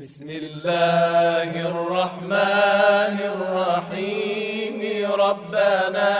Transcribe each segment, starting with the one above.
بسم الله الرحمن الرحيم ربنا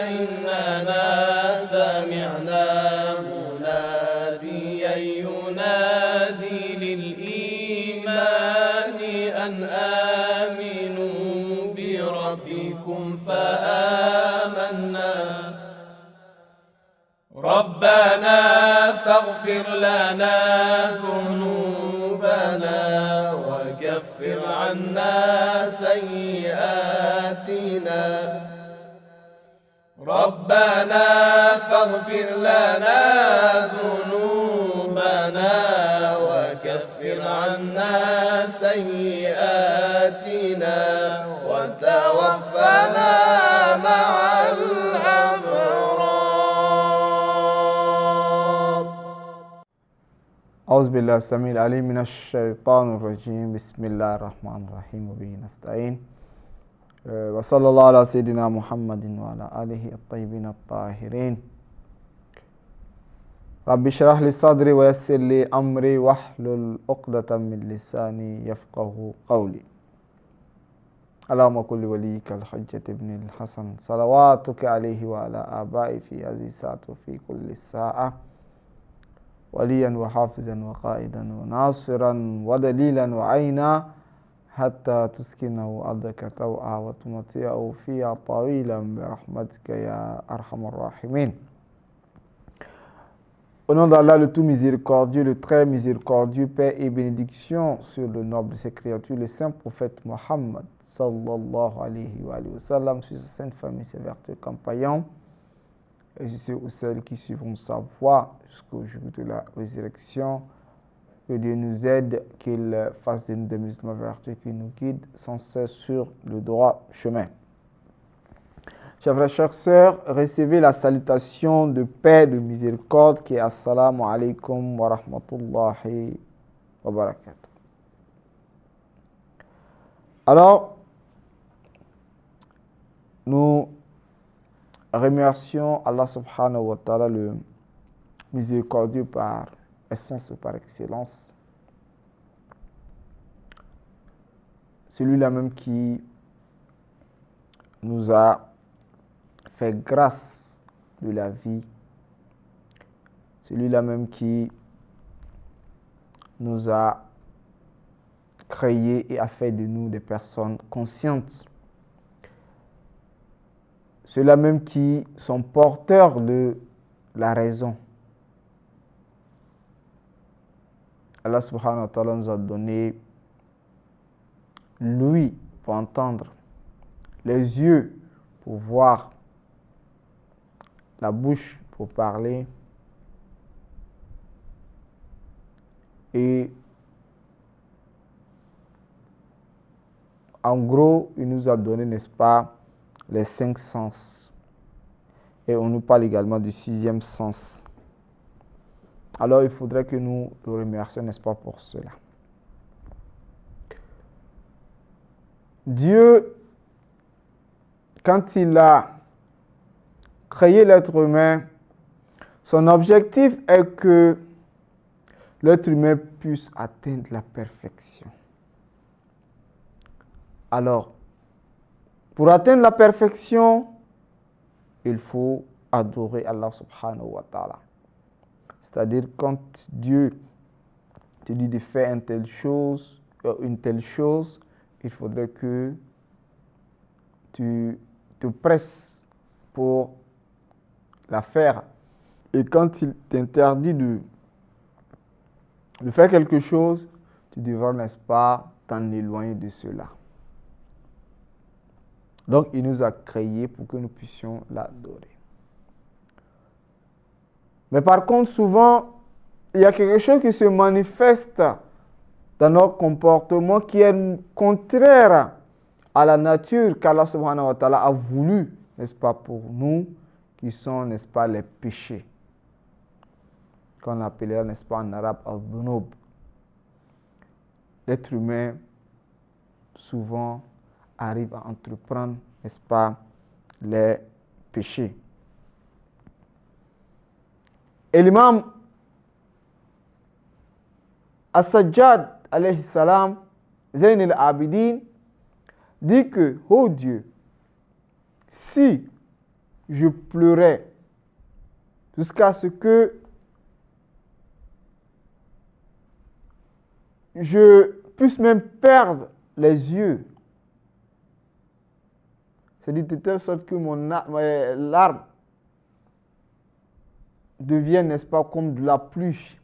إننا سمعنا مناديا ينادي للإيمان أن آمنوا بربكم فآمنا ربنا فاغفر لنا ذنوبنا وكفر عنا سيئاتنا ربنا فاغفر لنا ذنوبنا وكفر عنا سيئاتنا وتوفنا مع الأبرار. أعوذ بالله السميع العليم من الشيطان الرجيم. بسم الله الرحمن الرحيم وبه نستعين. وصلى الله على سيدنا محمد وعلى آله الطيبين الطاهرين. رب اشرح لي صدري ويسر لي أمري واحلل عقدة من لساني يفقه قولي. اللهم كن لوليك الحجة ابن الحسن صلواتك عليه وعلى آبائه في هذه الساعة وفي كل ساعة وليا وحافظا وقائدا وناصرا ودليلا وعينا حتى تسكنه أرضك طوعا وتمتعه فيها طويلا برحمتك يا أرحم الراحمين. Au nom d'Allah, le tout miséricordieux, le très miséricordieux, paix et bénédiction sur le noble de ses créatures, le saint prophète Mohammed sallallahu alayhi wa sallam, sur sa sainte famille, ses vertus compagnons, et sur ceux ou celles qui suivront sa voie jusqu'au jour de la résurrection. Que Dieu nous aide, qu'il fasse de nous des musulmans vertueux, qu'il nous guide sans cesse sur le droit chemin. Chers frères, chères sœurs, recevez la salutation de paix, de miséricorde qui est Assalamu alaikum wa rahmatullahi wa barakatuh. Alors, nous remercions Allah subhanahu wa ta'ala, le miséricordieux par essence et par excellence. Celui-là même qui nous a fait grâce de la vie. Celui-là même qui nous a créés et a fait de nous des personnes conscientes. Ceux-là même qui sont porteurs de la raison. Allah subhanahu wa ta'ala nous a donné l'ouïe pour entendre, les yeux pour voir, la bouche pour parler et en gros, il nous a donné, n'est-ce pas, les 5 sens. Et on nous parle également du 6e sens. Alors, il faudrait que nous le remercions, n'est-ce pas, pour cela. Dieu, quand il a créé l'être humain, son objectif est que l'être humain puisse atteindre la perfection. Alors, pour atteindre la perfection, il faut adorer Allah subhanahu wa ta'ala. C'est-à-dire, quand Dieu te dit de faire une telle chose, il faudrait que tu te presses pour la faire. Et quand il t'interdit de faire quelque chose, tu devras, n'est-ce pas, t'en éloigner de cela. Donc, il nous a créés pour que nous puissions l'adorer. Mais par contre, souvent, il y a quelque chose qui se manifeste dans notre comportement qui est contraire à la nature qu'Allah subhanahu wa ta'ala a voulu, n'est-ce pas, pour nous, qui sont, n'est-ce pas, les péchés. Qu'on appellerait, n'est-ce pas, en arabe, al-dhunub. L'être humain, souvent, arrive à entreprendre, n'est-ce pas, les péchés. Et l'imam As-Sajjad alayhi salam, Zayn al-Abidin, dit que, oh Dieu, si je pleurais jusqu'à ce que je puisse même perdre les yeux, c'est-à-dire de telle sorte que mes larmes deviennent, n'est-ce pas, comme de la pluie.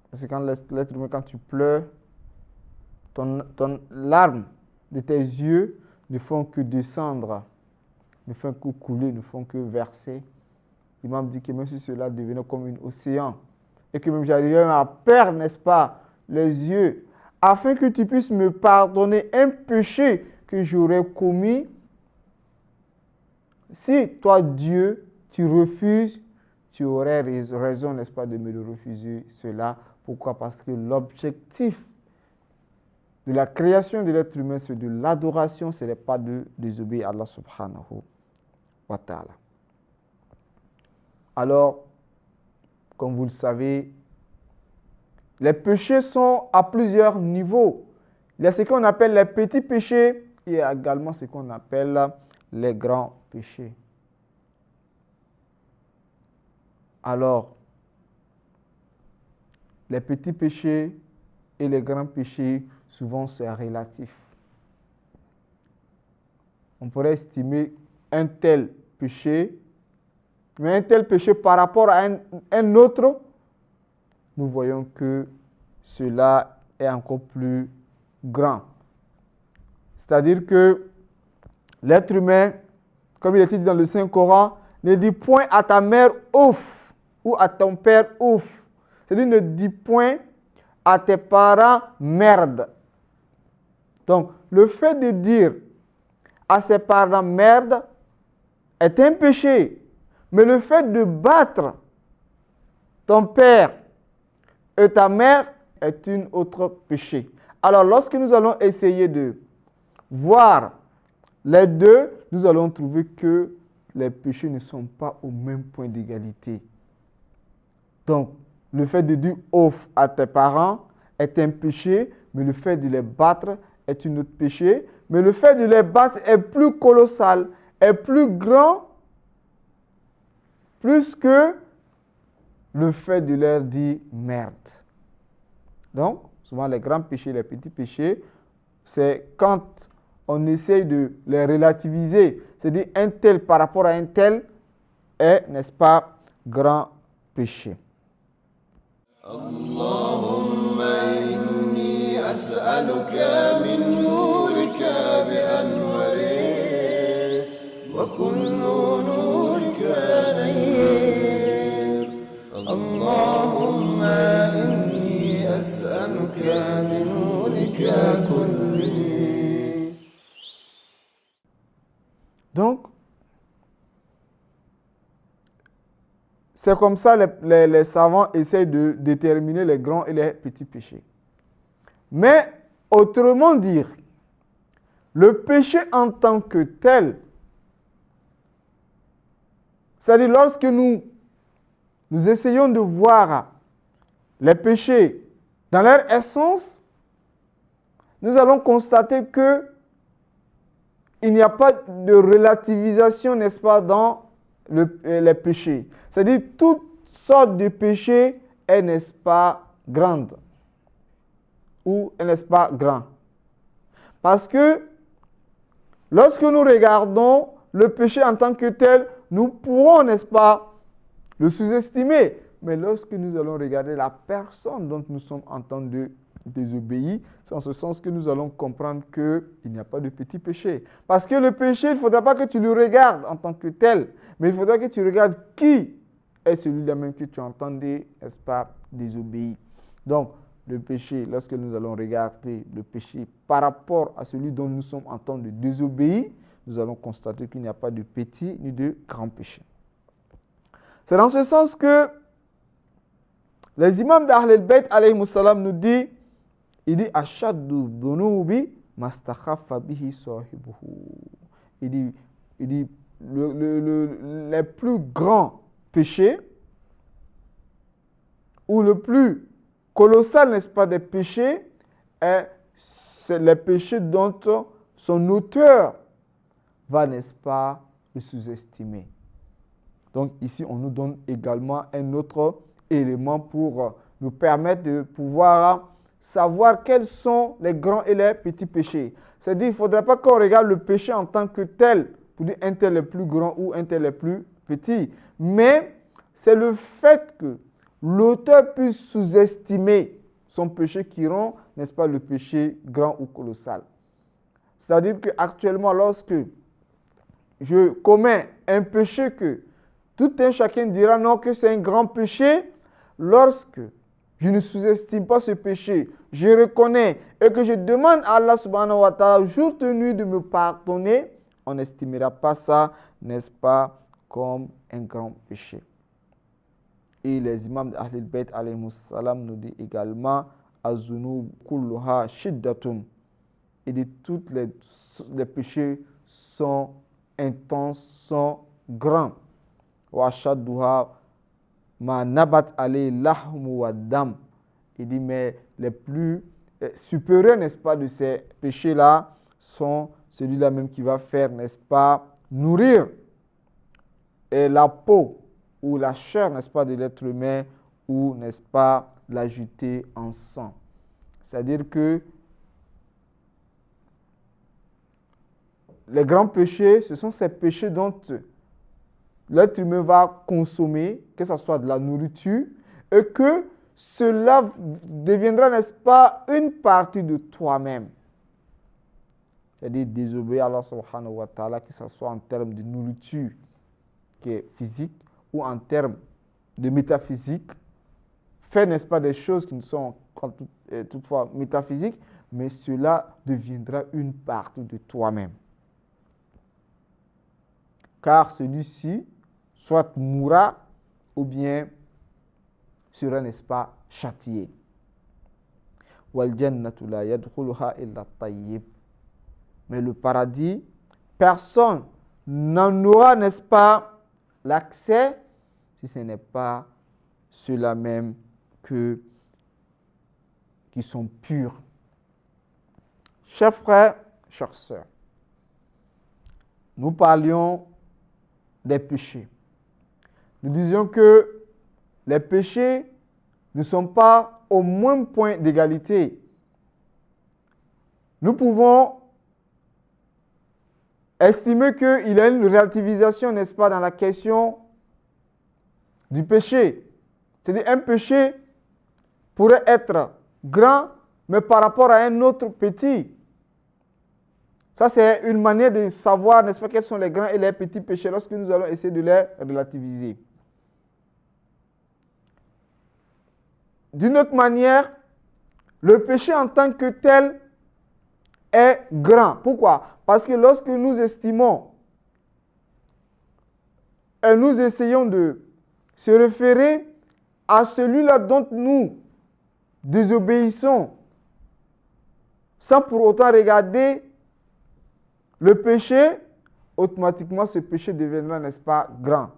Parce que quand l'être humain, quand tu pleures, ton larme de tes yeux ne font que descendre, ne font que couler, ne font que verser. L'imam dit que même si cela devenait comme un océan, et que même j'arrivais à perdre, n'est-ce pas, les yeux, afin que tu puisses me pardonner un péché que j'aurais commis, si toi, Dieu, tu refuses, tu aurais raison, n'est-ce pas, de me le refuser cela. Pourquoi? Parce que l'objectif de la création de l'être humain, c'est de l'adoration, ce n'est pas de désobéir à Allah subhanahu wa ta'ala. Alors, comme vous le savez, les péchés sont à plusieurs niveaux. Il y a ce qu'on appelle les petits péchés et également ce qu'on appelle les grands péchés. Alors, les petits péchés et les grands péchés, souvent c'est relatif. On pourrait estimer un tel péché, mais un tel péché par rapport à un autre, nous voyons que cela est encore plus grand. C'est-à-dire que l'être humain, comme il est dit dans le Saint-Coran, ne dit point à ta mère ouf ou à ton père ouf. C'est-à-dire ne dis point à tes parents merde. Donc, le fait de dire à ses parents merde est un péché. Mais le fait de battre ton père et ta mère est un autre péché. Alors, lorsque nous allons essayer de voir les deux, nous allons trouver que les péchés ne sont pas au même point d'égalité. Donc, le fait de dire ouf à tes parents est un péché, mais le fait de les battre est un autre péché. Mais le fait de les battre est plus colossal, est plus grand, plus que le fait de leur dire merde. Donc, souvent les grands péchés, les petits péchés, c'est quand on essaye de les relativiser. C'est-à-dire un tel par rapport à un tel est, n'est-ce pas, grand péché. Allahumma inni as'aluka min nurika bi anwari wa kullu nurika nayr. Allahumma inni as'aluka min nurika kulli. Donc, c'est comme ça les savants essayent de déterminer les grands et les petits péchés. Mais, autrement dire, le péché en tant que tel, c'est-à-dire lorsque nous essayons de voir les péchés dans leur essence, nous allons constater que il n'y a pas de relativisation, n'est-ce pas, dans les péchés. C'est-à-dire, toute sorte de péché est, n'est-ce pas, grande. Ou, n'est-ce pas, grand. Parce que, lorsque nous regardons le péché en tant que tel, nous pourrons, n'est-ce pas, le sous-estimer. Mais lorsque nous allons regarder la personne dont nous sommes en train de désobéir, c'est en ce sens que nous allons comprendre qu'il n'y a pas de petit péché. Parce que le péché, il ne faudra pas que tu le regardes en tant que tel, mais il faudra que tu regardes qui est celui-là même que tu entendais, n'est-ce pas, désobéir. Donc, le péché, lorsque nous allons regarder le péché par rapport à celui dont nous sommes en train de désobéir, nous allons constater qu'il n'y a pas de petit ni de grand péché. C'est dans ce sens que les imams d'Ahl al-Bayt alayhi salam nous disent, il dit ashaddu dhunubi mastakhaffa bihi sahibuhu. Il dit les plus grands péchés ou le plus colossales, n'est-ce pas, des péchés, c'est les péchés dont son auteur va, n'est-ce pas, le sous-estimer. Donc ici, on nous donne également un autre élément pour nous permettre de pouvoir savoir quels sont les grands et les petits péchés. C'est-à-dire, il ne faudrait pas qu'on regarde le péché en tant que tel, pour dire un tel est plus grand ou un tel est plus petit. Mais c'est le fait que l'auteur puisse sous-estimer son péché qui rend, n'est-ce pas, le péché grand ou colossal. C'est-à-dire qu'actuellement, lorsque je commets un péché que tout un chacun dira non que c'est un grand péché, lorsque je ne sous-estime pas ce péché, je reconnais et que je demande à Allah subhanahu wa ta'ala jour et nuit de me pardonner, on n'estimera pas ça, n'est-ce pas, comme un grand péché. Et les imams d'Ahlul Bayt alayhimus salam nous disent également azunub kulluha shiddatun. Et de tous les péchés sont intenses, sont grands. Wa shadduha ma nabat alayhi lahmu wa dam. Il dit mais les plus supérieurs, n'est-ce pas, de ces péchés-là sont celui-là même qui va faire, n'est-ce pas, nourrir la peau ou la chair, n'est-ce pas, de l'être humain, ou, n'est-ce pas, l'ajouter en sang. C'est-à-dire que les grands péchés, ce sont ces péchés dont l'être humain va consommer, que ce soit de la nourriture, et que cela deviendra, n'est-ce pas, une partie de toi-même. C'est-à-dire désobéir à Allah subhanahu wa ta'ala, que ce soit en termes de nourriture qui est physique, ou en termes de métaphysique, faire, n'est-ce pas, des choses qui ne sont toutefois métaphysiques, mais cela deviendra une partie de toi-même. Car celui-ci, soit mourra, ou bien sera, n'est-ce pas, châtié. Wal jannatu la yadkhuluha illa tayyib. Mais le paradis, personne n'en aura, n'est-ce pas, l'accès si ce n'est pas ceux-là même qui sont purs. Chers frères, chères sœurs, nous parlions des péchés. Nous disions que les péchés ne sont pas au même point d'égalité. Nous pouvons estimer qu'il y a une relativisation, n'est-ce pas, dans la question du péché. C'est-à-dire un péché pourrait être grand, mais par rapport à un autre petit. Ça, c'est une manière de savoir, n'est-ce pas, quels sont les grands et les petits péchés lorsque nous allons essayer de les relativiser. D'une autre manière, le péché en tant que tel est grand. Pourquoi? Parce que lorsque nous estimons et nous essayons de se référer à celui-là dont nous désobéissons, sans pour autant regarder le péché, automatiquement ce péché deviendra, n'est-ce pas, grand.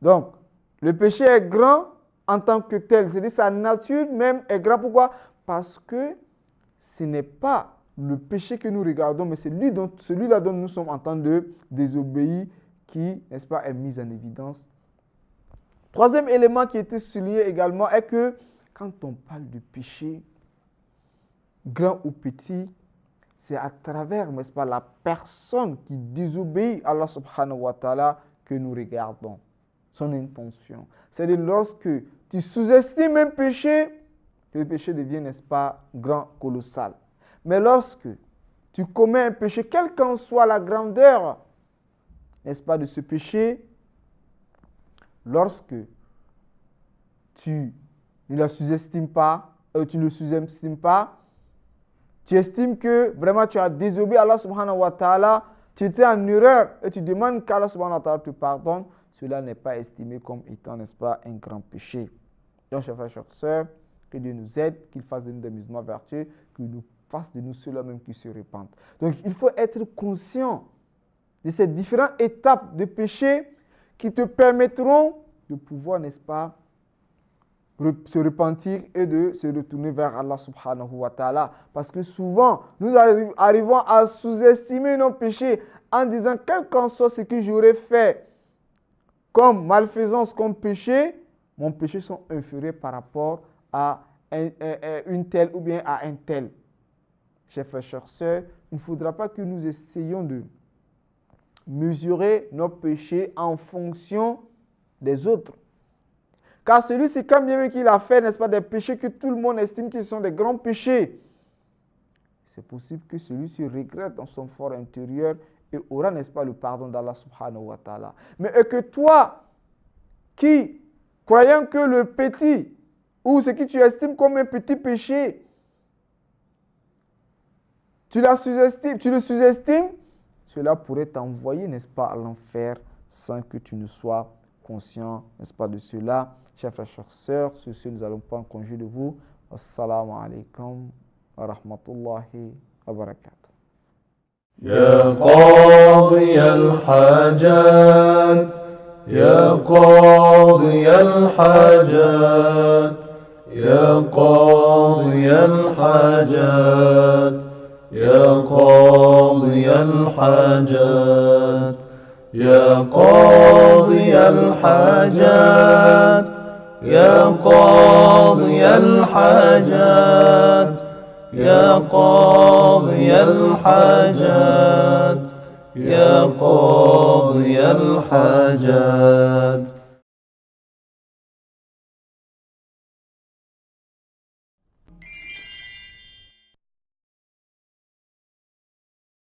Donc, le péché est grand en tant que tel, c'est-à-dire sa nature même est grande. Pourquoi? Parce que ce n'est pas le péché que nous regardons, mais c'est celui-là dont nous sommes en train de désobéir qui, n'est-ce pas, est mis en évidence. Troisième élément qui a été souligné également est que quand on parle de péché, grand ou petit, c'est à travers, n'est-ce pas, la personne qui désobéit à Allah subhanahu wa ta'ala que nous regardons, son intention. C'est-à-dire lorsque tu sous-estimes un péché, le péché devient, n'est-ce pas, grand, colossal. Mais lorsque tu commets un péché, quelle qu'en soit la grandeur, n'est-ce pas, de ce péché, lorsque tu ne le sous-estimes pas, tu estimes que vraiment tu as désobéi à Allah subhanahu wa ta'ala, tu étais en erreur et tu demandes qu'Allah subhanahu wa ta'ala te pardonne, cela n'est pas estimé comme étant, n'est-ce pas, un grand péché. Donc, chers frères, chères sœurs, que Dieu nous aide, qu'il fasse de nous des musulmans vertueux, qu'il nous fasse de nous ceux-là même qui se répandent. Donc, il faut être conscient de ces différentes étapes de péché qui te permettront de pouvoir, n'est-ce pas, se repentir et de se retourner vers Allah subhanahu wa ta'ala. Parce que souvent, nous arrivons à sous-estimer nos péchés en disant quel qu'en soit ce que j'aurais fait comme malfaisance, comme péché, mon péché sont inférieurs par rapport à une telle ou bien à un tel. Chers frères, chères sœurs, il ne faudra pas que nous essayions de mesurer nos péchés en fonction des autres. Car celui-ci, quand bien même qu'il a fait, n'est-ce pas, des péchés que tout le monde estime qu'ils sont des grands péchés, c'est possible que celui-ci regrette dans son fort intérieur et aura, n'est-ce pas, le pardon d'Allah subhanahu wa ta'ala. Mais que toi, qui, croyant que le petit, ou ce que tu estimes comme un petit péché, tu le sous-estimes, cela pourrait t'envoyer, n'est-ce pas, à l'enfer sans que tu ne sois conscient, n'est-ce pas, de cela. Chers frères, chères sœurs, sur ce, nous allons prendre congé de vous. Assalamu alaikum wa rahmatullahi wa barakatuh. يا قاضي الحاجات يا قاضي الحاجات يا قاضي الحاجات يا قاضي الحاجات يا قاضي الحاجات يا قاضي الحاجات يا قاضي الحاجات يا قاضي الحاجات